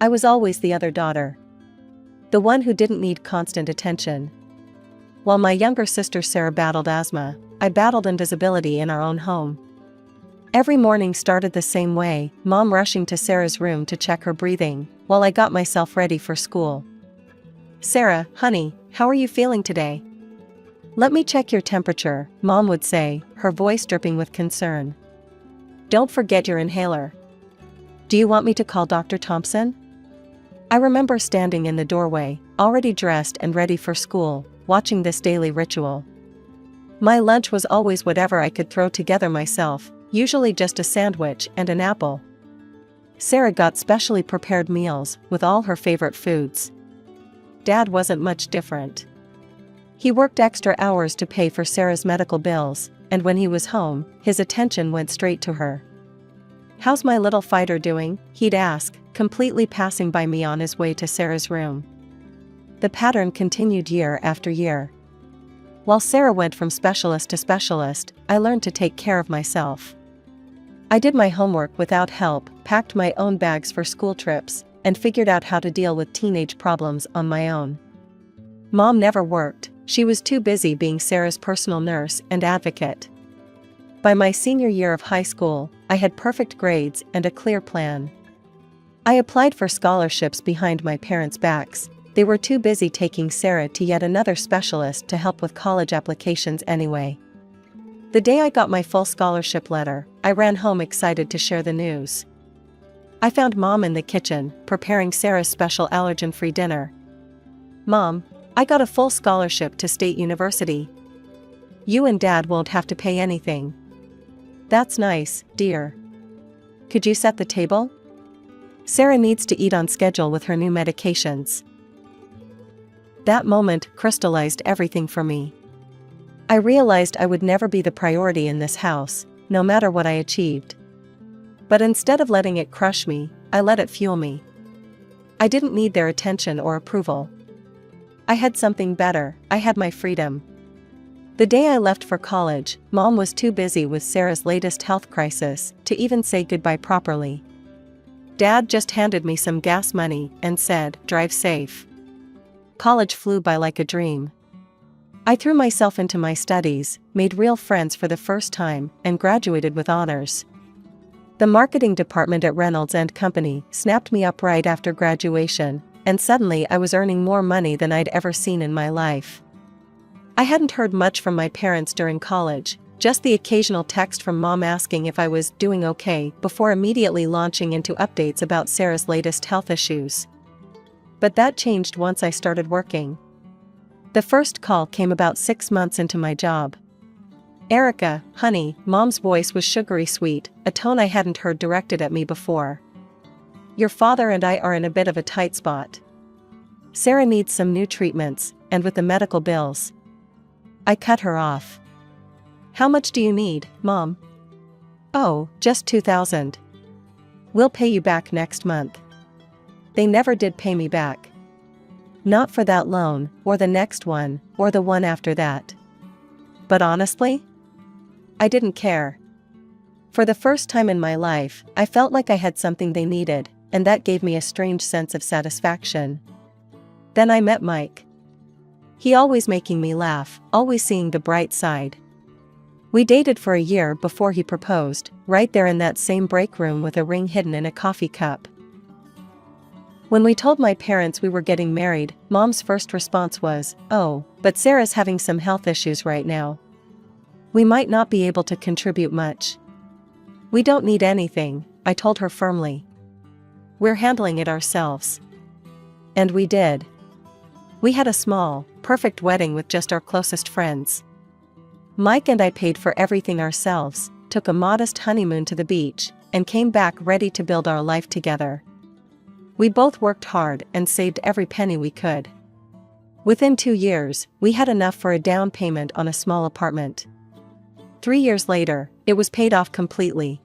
I was always the other daughter. The one who didn't need constant attention. While my younger sister Sarah battled asthma, I battled invisibility in our own home. Every morning started the same way, Mom rushing to Sarah's room to check her breathing, while I got myself ready for school. "Sarah, honey, how are you feeling today?" "Let me check your temperature," Mom would say, her voice dripping with concern. "Don't forget your inhaler. Do you want me to call Dr. Thompson?" I remember standing in the doorway, already dressed and ready for school, watching this daily ritual. My lunch was always whatever I could throw together myself, usually just a sandwich and an apple. Sarah got specially prepared meals, with all her favorite foods. Dad wasn't much different. He worked extra hours to pay for Sarah's medical bills, and when he was home, his attention went straight to her. "How's my little fighter doing?" he'd ask, completely passing by me on his way to Sarah's room. The pattern continued year after year. While Sarah went from specialist to specialist, I learned to take care of myself. I did my homework without help, packed my own bags for school trips, and figured out how to deal with teenage problems on my own. Mom never worked, she was too busy being Sarah's personal nurse and advocate. By my senior year of high school, I had perfect grades and a clear plan. I applied for scholarships behind my parents' backs. They were too busy taking Sarah to yet another specialist to help with college applications anyway. The day I got my full scholarship letter, I ran home excited to share the news. I found Mom in the kitchen, preparing Sarah's special allergen-free dinner. "Mom, I got a full scholarship to State University. You and Dad won't have to pay anything." "That's nice, dear. Could you set the table? Sarah needs to eat on schedule with her new medications." That moment crystallized everything for me. I realized I would never be the priority in this house, no matter what I achieved. But instead of letting it crush me, I let it fuel me. I didn't need their attention or approval. I had something better, I had my freedom. The day I left for college, Mom was too busy with Sarah's latest health crisis to even say goodbye properly. Dad just handed me some gas money and said, "Drive safe." College flew by like a dream. I threw myself into my studies, made real friends for the first time, and graduated with honors. The marketing department at Reynolds & Company snapped me up right after graduation, and suddenly I was earning more money than I'd ever seen in my life. I hadn't heard much from my parents during college, just the occasional text from Mom asking if I was doing okay before immediately launching into updates about Sarah's latest health issues. But that changed once I started working. The first call came about 6 months into my job. "Erica, honey," Mom's voice was sugary sweet, a tone I hadn't heard directed at me before. "Your father and I are in a bit of a tight spot. Sarah needs some new treatments, and with the medical bills." I cut her off. "How much do you need, Mom?" "Oh, just $2,000. We'll pay you back next month." They never did pay me back. Not for that loan, or the next one, or the one after that. But honestly, I didn't care. For the first time in my life, I felt like I had something they needed, and that gave me a strange sense of satisfaction. Then I met Mike. He always making me laugh, always seeing the bright side. We dated for a year before he proposed, right there in that same break room with a ring hidden in a coffee cup. When we told my parents we were getting married, Mom's first response was, "Oh, but Sarah's having some health issues right now. We might not be able to contribute much." "We don't need anything," I told her firmly. "We're handling it ourselves." And we did. We had a small, perfect wedding with just our closest friends. Mike and I paid for everything ourselves, took a modest honeymoon to the beach, and came back ready to build our life together. We both worked hard and saved every penny we could. Within 2 years, we had enough for a down payment on a small apartment. 3 years later, it was paid off completely.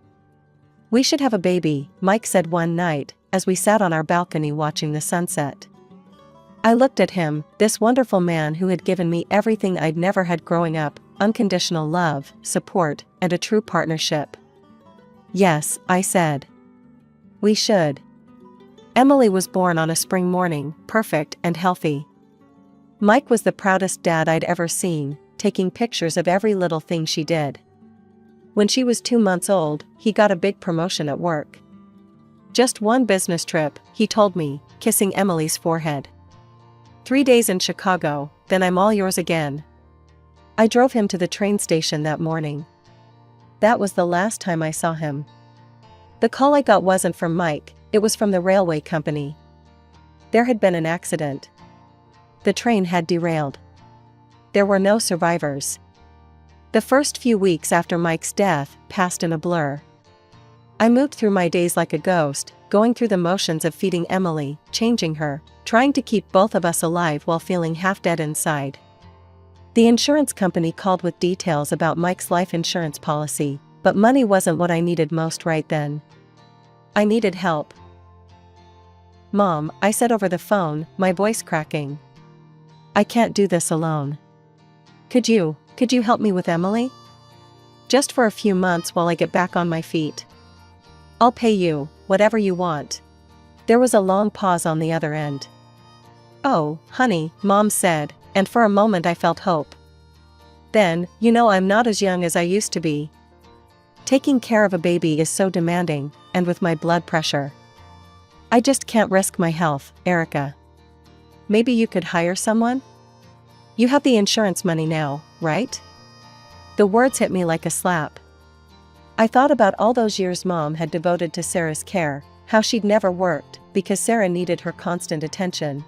"We should have a baby," Mike said one night, as we sat on our balcony watching the sunset. I looked at him, this wonderful man who had given me everything I'd never had growing up, unconditional love, support, and a true partnership. "Yes," I said. "We should." Emily was born on a spring morning, perfect and healthy. Mike was the proudest dad I'd ever seen, taking pictures of every little thing she did. When she was 2 months old, he got a big promotion at work. Just one business trip, he told me, kissing Emily's forehead. 3 days in Chicago, then I'm all yours again. I drove him to the train station that morning. That was the last time I saw him. The call I got wasn't from Mike, it was from the railway company. There had been an accident. The train had derailed. There were no survivors. The first few weeks after Mike's death passed in a blur. I moved through my days like a ghost, going through the motions of feeding Emily, changing her, trying to keep both of us alive while feeling half dead inside. The insurance company called with details about Mike's life insurance policy, but money wasn't what I needed most right then. I needed help. "Mom," I said over the phone, my voice cracking. "I can't do this alone. Could you help me with Emily? Just for a few months while I get back on my feet. I'll pay you, whatever you want." There was a long pause on the other end. "Oh, honey," Mom said, and for a moment I felt hope. Then, I'm not as young as I used to be. Taking care of a baby is so demanding, and with my blood pressure. I just can't risk my health, Erica. Maybe you could hire someone? You have the insurance money now, right?" The words hit me like a slap. I thought about all those years Mom had devoted to Sarah's care, how she'd never worked, because Sarah needed her constant attention.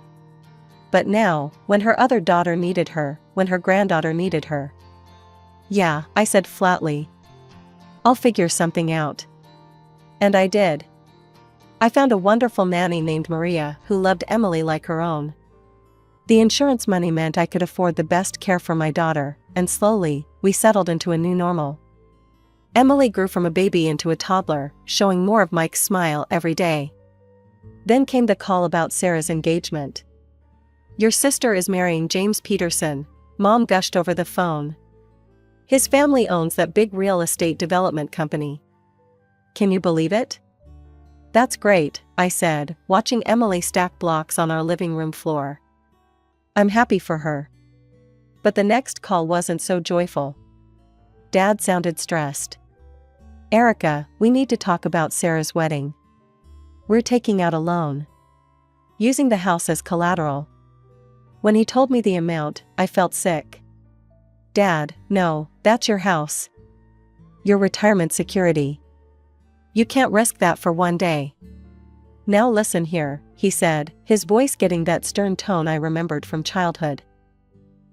But now, when her other daughter needed her, when her granddaughter needed her. "Yeah," I said flatly. "I'll figure something out." And I did. I found a wonderful nanny named Maria who loved Emily like her own. The insurance money meant I could afford the best care for my daughter, and slowly, we settled into a new normal. Emily grew from a baby into a toddler, showing more of Mike's smile every day. Then came the call about Sarah's engagement. "Your sister is marrying James Peterson," Mom gushed over the phone. "His family owns that big real estate development company. Can you believe it?" "That's great," I said, watching Emily stack blocks on our living room floor. "I'm happy for her." But the next call wasn't so joyful. Dad sounded stressed. "Erica, we need to talk about Sarah's wedding. We're taking out a loan. Using the house as collateral." When he told me the amount, I felt sick. "Dad, no, that's your house. Your retirement security. You can't risk that for one day." "Now listen here," he said, his voice getting that stern tone I remembered from childhood.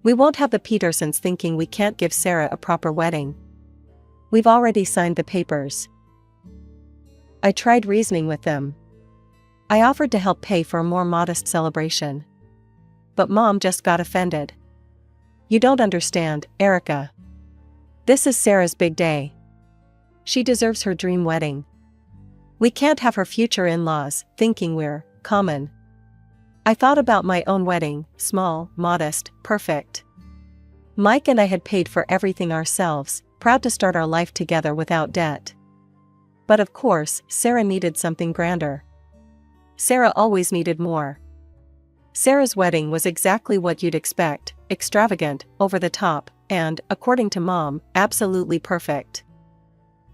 "We won't have the Petersons thinking we can't give Sarah a proper wedding. We've already signed the papers." I tried reasoning with them. I offered to help pay for a more modest celebration. But Mom just got offended. "You don't understand, Erica. This is Sarah's big day. She deserves her dream wedding. We can't have her future in-laws thinking we're common." I thought about my own wedding, small, modest, perfect. Mike and I had paid for everything ourselves, proud to start our life together without debt. But of course, Sarah needed something grander. Sarah always needed more. Sarah's wedding was exactly what you'd expect, extravagant, over the top, and, according to Mom, absolutely perfect.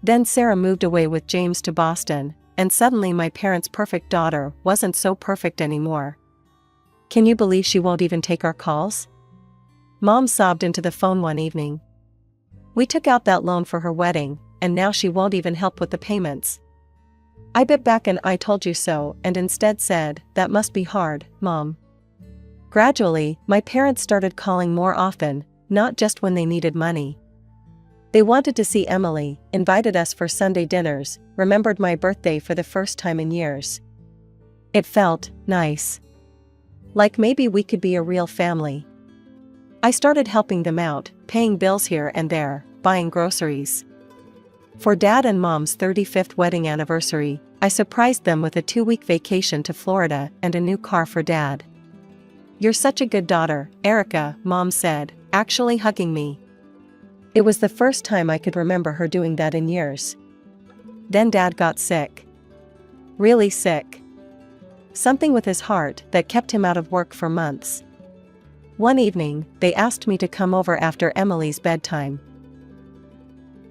Then Sarah moved away with James to Boston, and suddenly my parents' perfect daughter wasn't so perfect anymore. "Can you believe she won't even take our calls?" Mom sobbed into the phone one evening. "We took out that loan for her wedding, and now she won't even help with the payments." I bit back an "I told you so" and instead said, "That must be hard, Mom." Gradually, my parents started calling more often, not just when they needed money. They wanted to see Emily, invited us for Sunday dinners, remembered my birthday for the first time in years. It felt nice. Like maybe we could be a real family. I started helping them out, paying bills here and there, buying groceries. For Dad and Mom's 35th wedding anniversary, I surprised them with a 2-week vacation to Florida and a new car for Dad. "You're such a good daughter, Erica," Mom said, actually hugging me. It was the first time I could remember her doing that in years. Then Dad got sick. Really sick. something with his heart that kept him out of work for months. One evening, they asked me to come over after Emily's bedtime.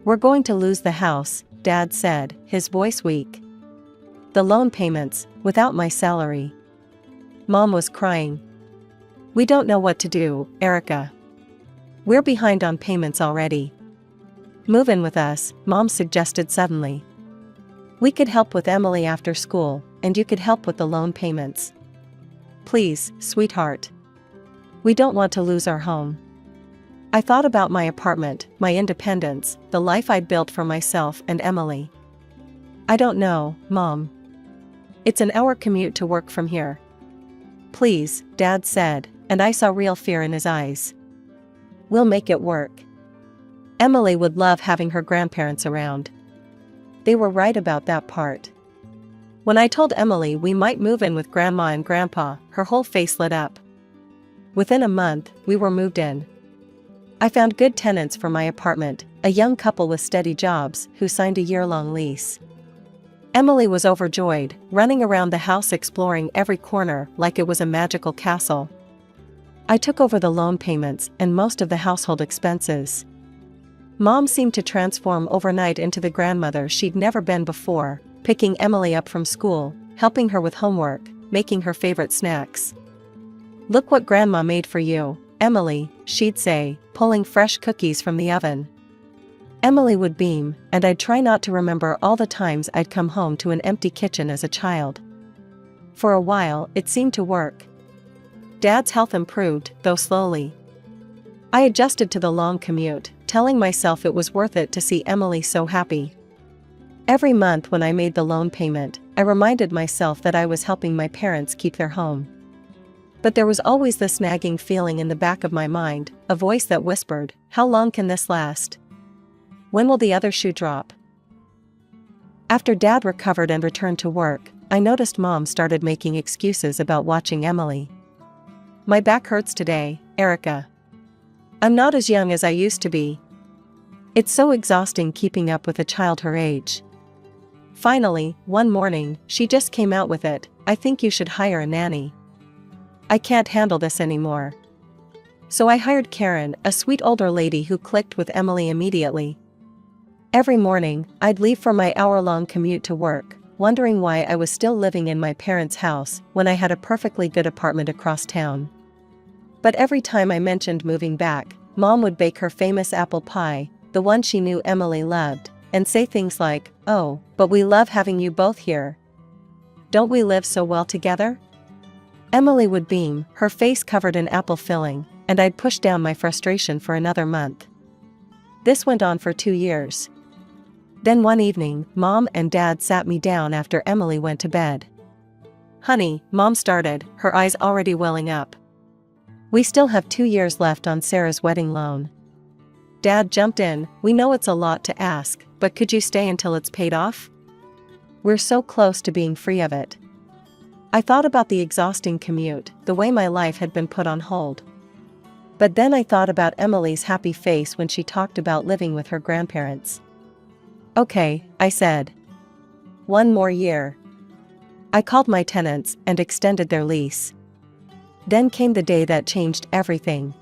"We're going to lose the house," Dad said, his voice weak. "The loan payments, without my salary." Mom was crying. "We don't know what to do, Erica. We're behind on payments already." "Move in with us," Mom suggested suddenly. "We could help with Emily after school, and you could help with the loan payments." "Please, sweetheart. We don't want to lose our home." I thought about my apartment, my independence, the life I'd built for myself and Emily. "I don't know, Mom. It's an hour commute to work from here." "Please," Dad said, and I saw real fear in his eyes. "We'll make it work." Emily would love having her grandparents around. They were right about that part. When I told Emily we might move in with Grandma and Grandpa, her whole face lit up. Within a month, we were moved in. I found good tenants for my apartment, a young couple with steady jobs who signed a year-long lease. Emily was overjoyed, running around the house exploring every corner like it was a magical castle. I took over the loan payments and most of the household expenses. Mom seemed to transform overnight into the grandmother she'd never been before, picking Emily up from school, helping her with homework, making her favorite snacks. "Look what Grandma made for you, Emily," she'd say, pulling fresh cookies from the oven. Emily would beam, and I'd try not to remember all the times I'd come home to an empty kitchen as a child. For a while, it seemed to work. Dad's health improved, though slowly. I adjusted to the long commute, telling myself it was worth it to see Emily so happy. Every month when I made the loan payment, I reminded myself that I was helping my parents keep their home. But there was always this nagging feeling in the back of my mind, a voice that whispered, "How long can this last? When will the other shoe drop?" After Dad recovered and returned to work, I noticed Mom started making excuses about watching Emily. "My back hurts today, Erica. I'm not as young as I used to be. It's so exhausting keeping up with a child her age." Finally, one morning, she just came out with it, "I think you should hire a nanny. I can't handle this anymore." So I hired Karen, a sweet older lady who clicked with Emily immediately. Every morning, I'd leave for my hour-long commute to work, wondering why I was still living in my parents' house when I had a perfectly good apartment across town. But every time I mentioned moving back, Mom would bake her famous apple pie, the one she knew Emily loved, and say things like, "Oh, but we love having you both here. Don't we live so well together?" Emily would beam, her face covered in apple filling, and I'd push down my frustration for another month. This went on for 2 years. Then one evening, Mom and Dad sat me down after Emily went to bed. "Honey," Mom started, her eyes already welling up. "We still have 2 years left on Sarah's wedding loan." Dad jumped in, "We know it's a lot to ask, but could you stay until it's paid off? We're so close to being free of it." I thought about the exhausting commute, the way my life had been put on hold. But then I thought about Emily's happy face when she talked about living with her grandparents. "Okay," I said. "1 more year." I called my tenants and extended their lease. Then came the day that changed everything.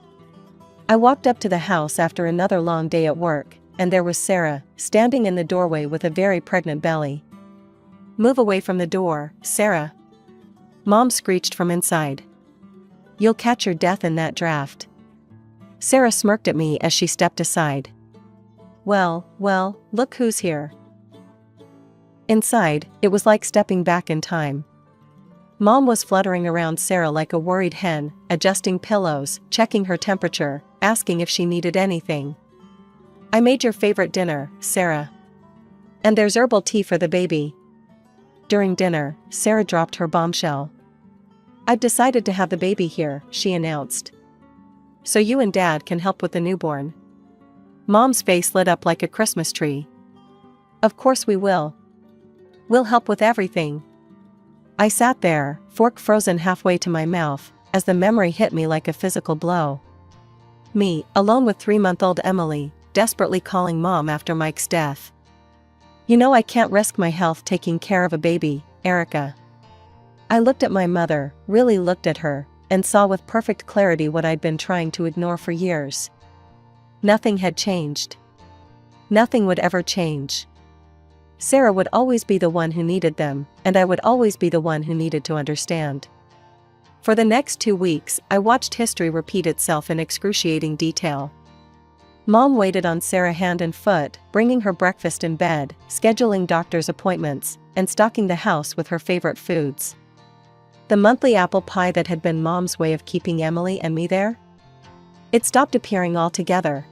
I walked up to the house after another long day at work, and there was Sarah, standing in the doorway with a very pregnant belly. "Move away from the door, Sarah," Mom screeched from inside. "You'll catch your death in that draft." Sarah smirked at me as she stepped aside. Well, look who's here." Inside, it was like stepping back in time. Mom was fluttering around Sarah like a worried hen, adjusting pillows, checking her temperature, asking if she needed anything. "I made your favorite dinner, Sarah. And there's herbal tea for the baby." During dinner, Sarah dropped her bombshell. "I've decided to have the baby here," she announced. "So you and Dad can help with the newborn." Mom's face lit up like a Christmas tree. "Of course we will. We'll help with everything." I sat there, fork frozen halfway to my mouth, as the memory hit me like a physical blow. Me, alone with 3-month-old Emily, desperately calling Mom after Mike's death. "You know I can't risk my health taking care of a baby, Erica. I looked at my mother, really looked at her, and saw with perfect clarity what I'd been trying to ignore for years. Nothing had changed. Nothing would ever change. Sarah would always be the one who needed them, and I would always be the one who needed to understand. For the next 2 weeks, I watched history repeat itself in excruciating detail. Mom waited on Sarah hand and foot, bringing her breakfast in bed, scheduling doctor's appointments, and stocking the house with her favorite foods. The monthly apple pie that had been Mom's way of keeping Emily and me there? It stopped appearing altogether.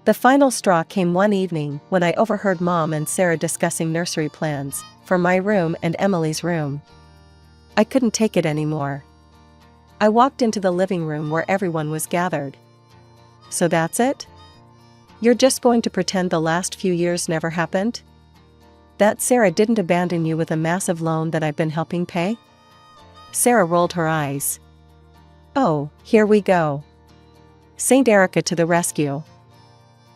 The final straw came one evening when I overheard Mom and Sarah discussing nursery plans for my room and Emily's room. I couldn't take it anymore. I walked into the living room where everyone was gathered. So that's it? You're just going to pretend the last few years never happened? That Sarah didn't abandon you with a massive loan that I've been helping pay? Sarah rolled her eyes. Oh, here we go. Saint Erica to the rescue.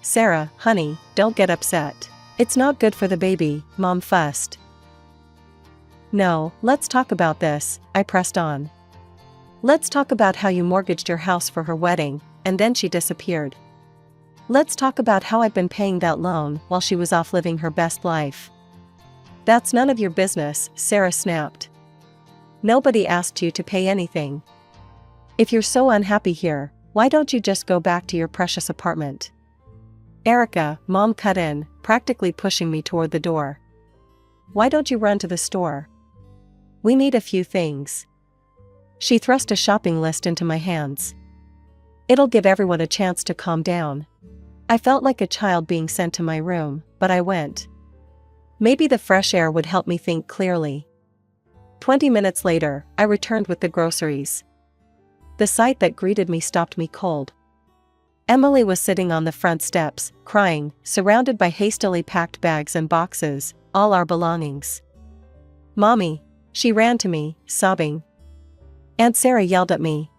Sarah, honey, don't get upset. It's not good for the baby, Mom fussed. No, let's talk about this, I pressed on. Let's talk about how you mortgaged your house for her wedding, and then she disappeared. Let's talk about how I've been paying that loan while she was off living her best life. That's none of your business, Sarah snapped. Nobody asked you to pay anything. If you're so unhappy here, why don't you just go back to your precious apartment? Erica, Mom cut in, practically pushing me toward the door. Why don't you run to the store? We need a few things. She thrust a shopping list into my hands. It'll give everyone a chance to calm down. I felt like a child being sent to my room, but I went. Maybe the fresh air would help me think clearly. 20 minutes later, I returned with the groceries. The sight that greeted me stopped me cold. Emily was sitting on the front steps, crying, surrounded by hastily packed bags and boxes, all our belongings. Mommy! She ran to me, sobbing. Aunt Sarah yelled at me.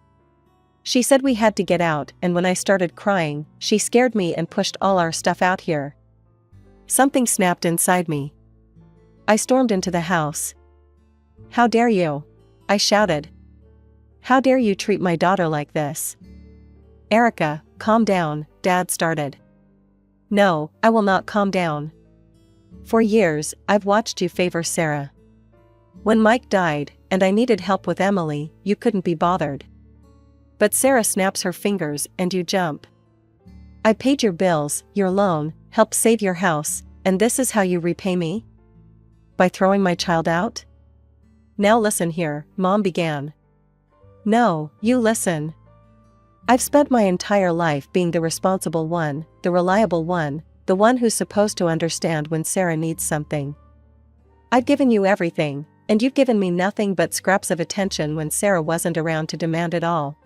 She said we had to get out, and when I started crying, she scared me and pushed all our stuff out here. Something snapped inside me. I stormed into the house. How dare you? I shouted. How dare you treat my daughter like this? Erica, calm down, Dad started. No, I will not calm down. For years, I've watched you favor Sarah. When Mike died, and I needed help with Emily, you couldn't be bothered. But Sarah snaps her fingers and you jump. I paid your bills, your loan, helped save your house, and this is how you repay me? By throwing my child out? Now listen here, Mom began. No, you listen. I've spent my entire life being the responsible one, the reliable one, the one who's supposed to understand when Sarah needs something. I've given you everything, and you've given me nothing but scraps of attention when Sarah wasn't around to demand it all.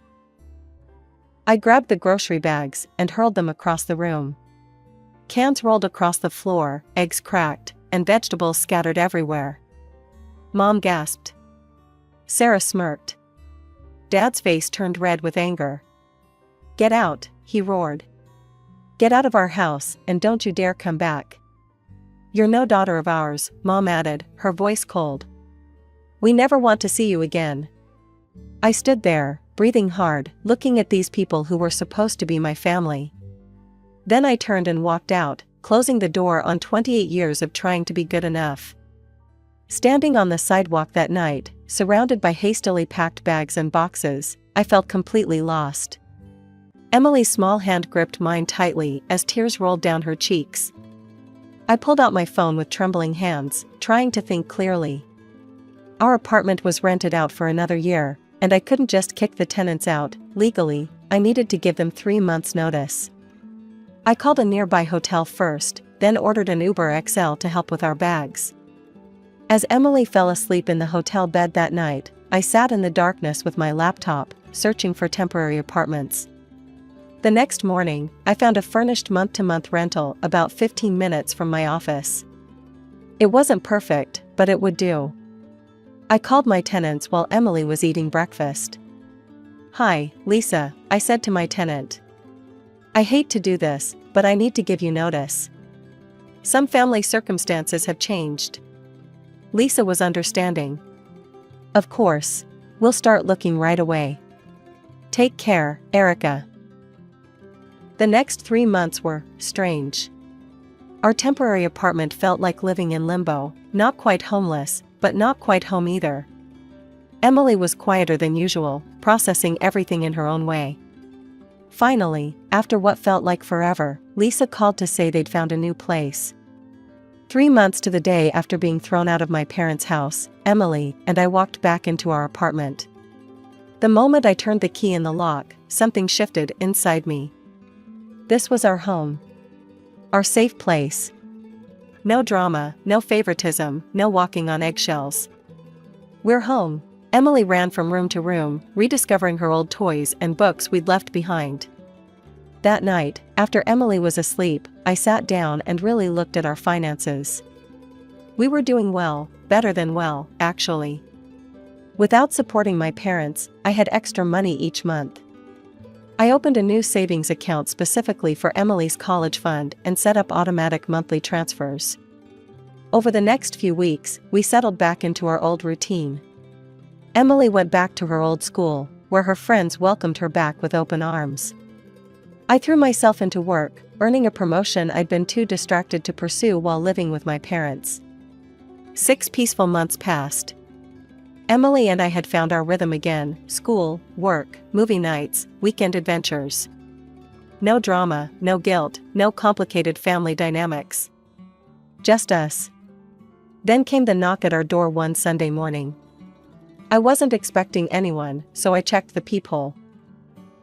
I grabbed the grocery bags and hurled them across the room. Cans rolled across the floor, eggs cracked, and vegetables scattered everywhere. Mom gasped. Sarah smirked. Dad's face turned red with anger. Get out, he roared. Get out of our house, and don't you dare come back. You're no daughter of ours, Mom added, her voice cold. We never want to see you again. I stood there, breathing hard, looking at these people who were supposed to be my family. Then I turned and walked out, closing the door on 28 years of trying to be good enough. Standing on the sidewalk that night, surrounded by hastily packed bags and boxes, I felt completely lost. Emily's small hand gripped mine tightly as tears rolled down her cheeks. I pulled out my phone with trembling hands, trying to think clearly. Our apartment was rented out for another year, and I couldn't just kick the tenants out. Legally, I needed to give them 3 months' notice. I called a nearby hotel first, then ordered an Uber XL to help with our bags. As Emily fell asleep in the hotel bed that night, I sat in the darkness with my laptop, searching for temporary apartments. The next morning, I found a furnished month-to-month rental about 15 minutes from my office. It wasn't perfect, but it would do. I called my tenants while Emily was eating breakfast. Hi, Lisa, I said to my tenant. I hate to do this, but I need to give you notice. Some family circumstances have changed. Lisa was understanding. Of course. We'll start looking right away. Take care, Erica. The next 3 months were strange. Our temporary apartment felt like living in limbo, not quite homeless, but not quite home either. Emily was quieter than usual, processing everything in her own way. Finally, after what felt like forever, Lisa called to say they'd found a new place. 3 months to the day after being thrown out of my parents' house, Emily and I walked back into our apartment. The moment I turned the key in the lock, something shifted inside me. This was our home. Our safe place. No drama, no favoritism, no walking on eggshells. We're home. Emily ran from room to room, rediscovering her old toys and books we'd left behind. That night, after Emily was asleep, I sat down and really looked at our finances. We were doing well, better than well, actually. Without supporting my parents, I had extra money each month. I opened a new savings account specifically for Emily's college fund and set up automatic monthly transfers. Over the next few weeks, we settled back into our old routine. Emily went back to her old school, where her friends welcomed her back with open arms. I threw myself into work, earning a promotion I'd been too distracted to pursue while living with my parents. 6 peaceful months passed. Emily and I had found our rhythm again: school, work, movie nights, weekend adventures. No drama, no guilt, no complicated family dynamics. Just us. Then came the knock at our door one Sunday morning. I wasn't expecting anyone, so I checked the peephole.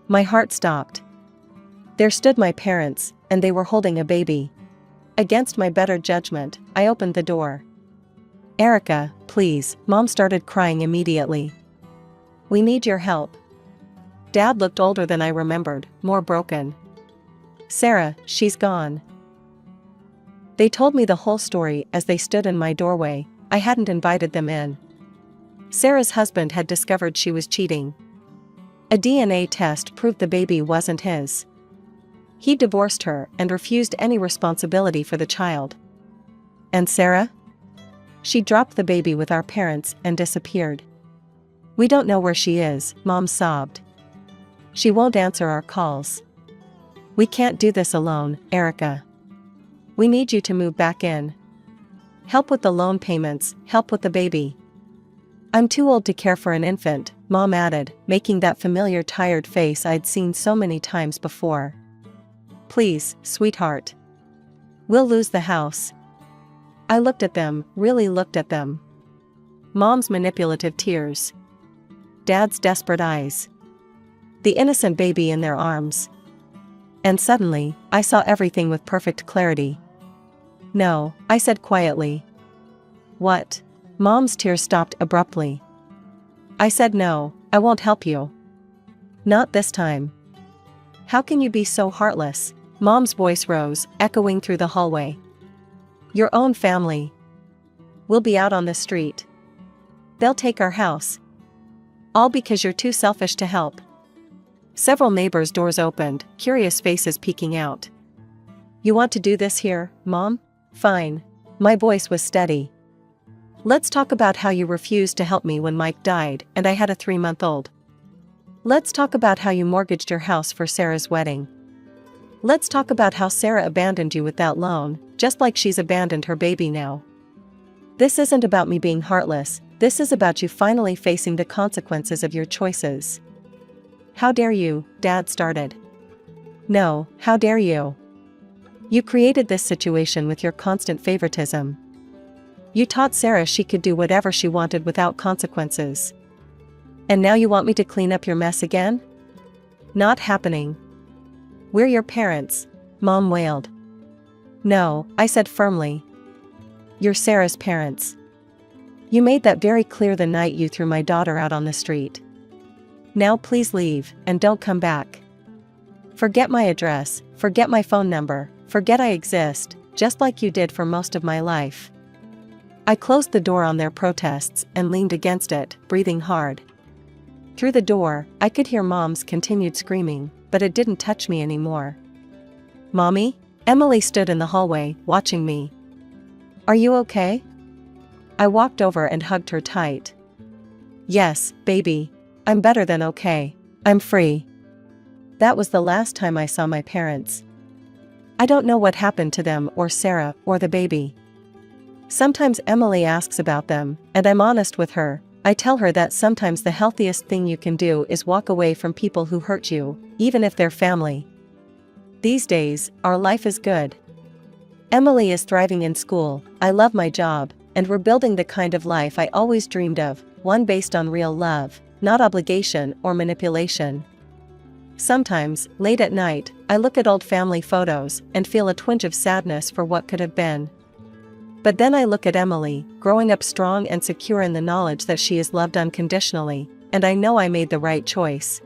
My heart stopped. There stood my parents, and they were holding a baby. Against my better judgment, I opened the door. "Erica, please," Mom started crying immediately. "We need your help." Dad looked older than I remembered, more broken. "Sarah, she's gone." They told me the whole story as they stood in my doorway. I hadn't invited them in. Sarah's husband had discovered she was cheating. A DNA test proved the baby wasn't his. He divorced her and refused any responsibility for the child. And Sarah? She dropped the baby with our parents and disappeared. "We don't know where she is," Mom sobbed. "She won't answer our calls. We can't do this alone, Erica. We need you to move back in. Help with the loan payments, help with the baby." "I'm too old to care for an infant," Mom added, making that familiar tired face I'd seen so many times before. "Please, sweetheart. We'll lose the house." I looked at them, really looked at them. Mom's manipulative tears. Dad's desperate eyes. The innocent baby in their arms. And suddenly, I saw everything with perfect clarity. "No," I said quietly. "What?" Mom's tears stopped abruptly. I said, "No, I won't help you. Not this time." "How can you be so heartless?" Mom's voice rose, echoing through the hallway. "Your own family. We'll be out on the street. They'll take our house. All because you're too selfish to help." Several neighbors' doors opened, curious faces peeking out. "You want to do this here, Mom? Fine." My voice was steady. "Let's talk about how you refused to help me when Mike died and I had a 3-month-old. Let's talk about how you mortgaged your house for Sarah's wedding. Let's talk about how Sarah abandoned you with that loan, just like she's abandoned her baby now. This isn't about me being heartless, this is about you finally facing the consequences of your choices." "How dare you?" Dad started. "No, how dare you? You created this situation with your constant favoritism. You taught Sarah she could do whatever she wanted without consequences. And now you want me to clean up your mess again? Not happening. We're your parents," Mom wailed. "No," I said firmly. "You're Sarah's parents. You made that very clear the night you threw my daughter out on the street. Now please leave, and don't come back. Forget my address, forget my phone number, forget I exist, just like you did for most of my life." I closed the door on their protests and leaned against it, breathing hard. Through the door, I could hear Mom's continued screaming, but it didn't touch me anymore. "Mommy?" Emily stood in the hallway, watching me. "Are you okay?" I walked over and hugged her tight. Yes, baby. I'm better than okay. I'm free. That was the last time I saw my parents. I don't know what happened to them or Sarah or the baby. Sometimes Emily asks about them, and I'm honest with her. I tell her that sometimes the healthiest thing you can do is walk away from people who hurt you, even if they're family. These days, our life is good. Emily is thriving in school, I love my job, and we're building the kind of life I always dreamed of, one based on real love, not obligation or manipulation. Sometimes, late at night, I look at old family photos and feel a twinge of sadness for what could have been. But then I look at Emily, growing up strong and secure in the knowledge that she is loved unconditionally, and I know I made the right choice.